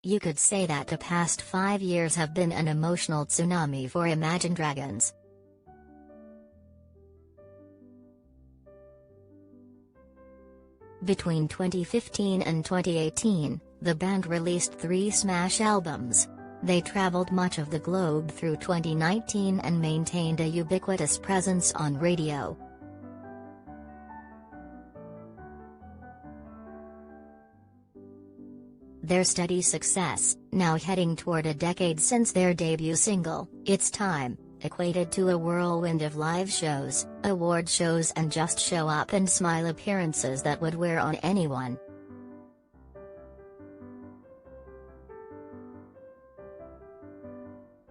You could say that the past 5 years have been an emotional tsunami for Imagine Dragons. Between 2015 and 2018, the band released 3 smash albums. They traveled much of the globe through 2019 and maintained a ubiquitous presence on radio. Their steady success, now heading toward a decade since their debut single, It's Time, equated to a whirlwind of live shows, award shows and just show up and smile appearances that would wear on anyone.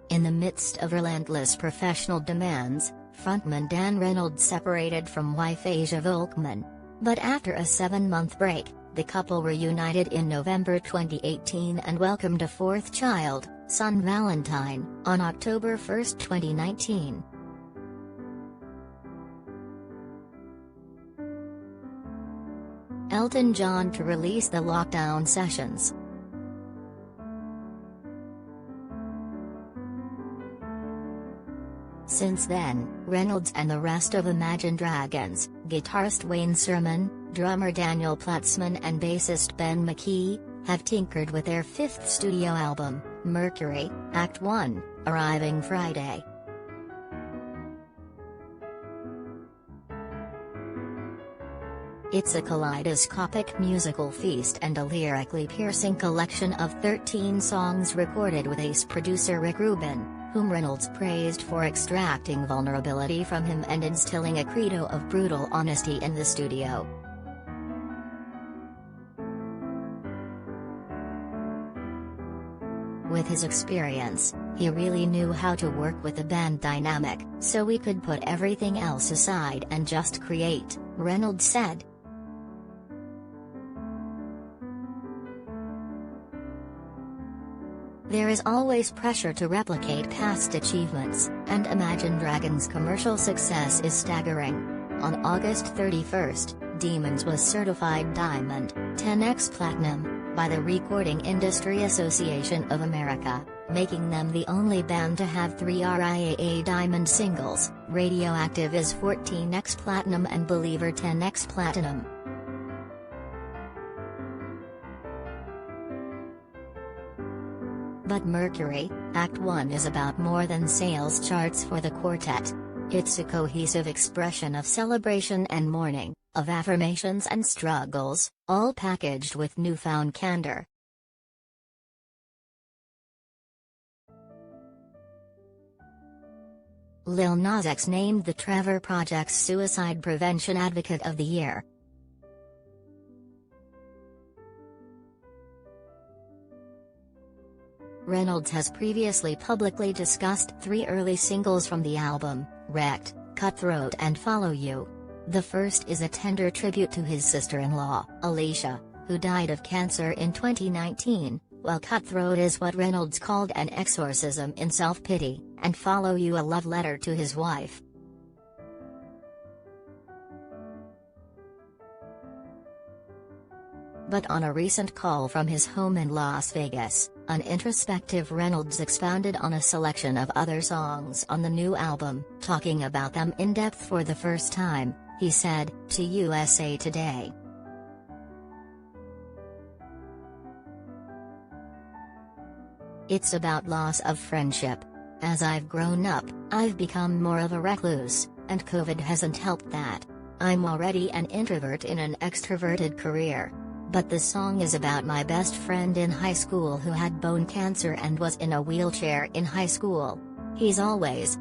In the midst of relentless professional demands, frontman Dan Reynolds separated from wife Asia Volkman. But after a 7-month break, the couple reunited in November 2018 and welcomed a 4th child, son Valentine, on October 1, 2019. Elton John to release the Lockdown Sessions. Since then, Reynolds and the rest of Imagine Dragons, guitarist Wayne Sermon, drummer Daniel Platzman and bassist Ben McKee, have tinkered with their 5th studio album, Mercury, Act 1, arriving Friday. It's a kaleidoscopic musical feast and a lyrically piercing collection of 13 songs recorded with ace producer Rick Rubin, whom Reynolds praised for extracting vulnerability from him and instilling a credo of brutal honesty in the studio. With his experience, he really knew how to work with the band dynamic, so we could put everything else aside and just create, Reynolds said. There is always pressure to replicate past achievements, and Imagine Dragons' commercial success is staggering. On August 31, Demons was certified Diamond, 10x Platinum, by the Recording Industry Association of America, making them the only band to have 3 RIAA Diamond singles. Radioactive is 14x Platinum and Believer 10x Platinum. But Mercury, Act 1 is about more than sales charts for the quartet. It's a cohesive expression of celebration and mourning, of affirmations and struggles, all packaged with newfound candor. Lil Nas X named the Trevor Project's Suicide Prevention Advocate of the Year. Reynolds has previously publicly discussed 3 early singles from the album, Wrecked, Cutthroat and Follow You. The first is a tender tribute to his sister-in-law, Alicia, who died of cancer in 2019, while Cutthroat is what Reynolds called an exorcism in self-pity, and Follow You a love letter to his wife. But on a recent call from his home in Las Vegas, an introspective Reynolds expounded on a selection of other songs on the new album. Talking about them in depth for the first time, he said, to USA Today. It's about loss of friendship. As I've grown up, I've become more of a recluse, and COVID hasn't helped that. I'm already an introvert in an extroverted career. But the song is about my best friend in high school who had bone cancer and was in a wheelchair in high school. He's always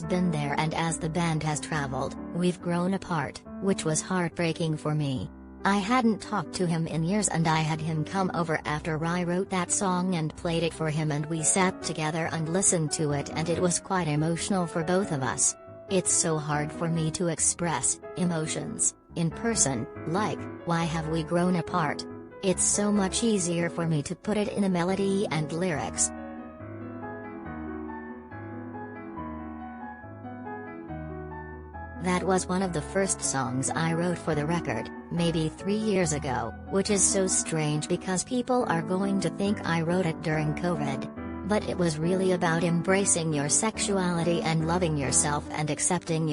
been there, and as the band has traveled, we've grown apart, which was heartbreaking for me. I hadn't talked to him in years and I had him come over after I wrote that song and played it for him, and we sat together and listened to it, and it was quite emotional for both of us. It's so hard for me to express emotions in person, like, why have we grown apart? It's so much easier for me to put it in a melody and lyrics. That was one of the first songs I wrote for the record, maybe 3 years ago, which is so strange because people are going to think I wrote it during COVID. But it was really about embracing your sexuality and loving yourself and accepting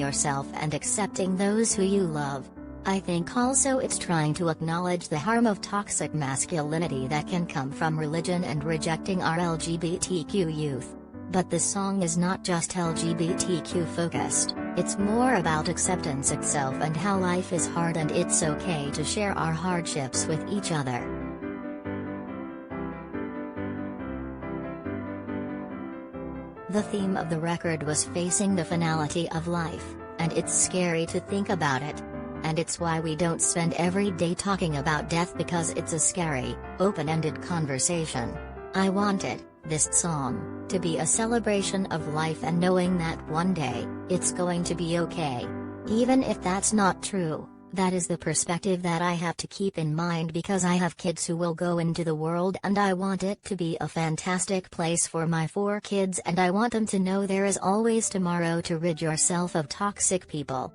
those who you love. I think also it's trying to acknowledge the harm of toxic masculinity that can come from religion and rejecting our LGBTQ youth. But the song is not just LGBTQ focused, it's more about acceptance itself and how life is hard and it's okay to share our hardships with each other. The theme of the record was facing the finality of life, and it's scary to think about it. And it's why we don't spend every day talking about death, because it's a scary, open-ended conversation. I wanted this song to be a celebration of life and knowing that one day, it's going to be okay. Even if that's not true, that is the perspective that I have to keep in mind, because I have kids who will go into the world and I want it to be a fantastic place for my 4 kids, and I want them to know there is always tomorrow to rid yourself of toxic people.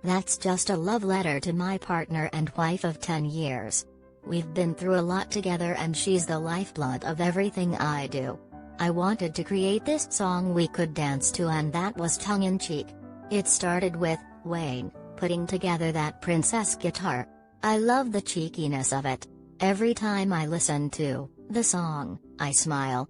That's just a love letter to my partner and wife of 10 years. We've been through a lot together and she's the lifeblood of everything I do. I wanted to create this song we could dance to, and that was tongue-in-cheek. It started with Wayne putting together that princess guitar. I love the cheekiness of it. Every time I listen to the song, I smile.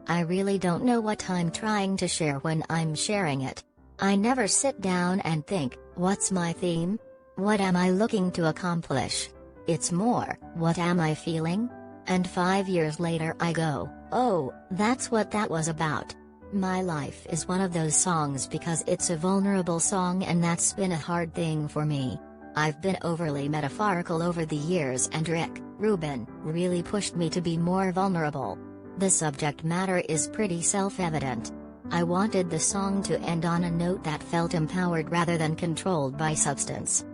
I really don't know what I'm trying to share when I'm sharing it. I never sit down and think, what's my theme? What am I looking to accomplish? It's more, what am I feeling? And 5 years later I go, oh, that's what that was about. My life is one of those songs because it's a vulnerable song, and that's been a hard thing for me. I've been overly metaphorical over the years, and Rick Rubin really pushed me to be more vulnerable. The subject matter is pretty self-evident. I wanted the song to end on a note that felt empowered rather than controlled by substance.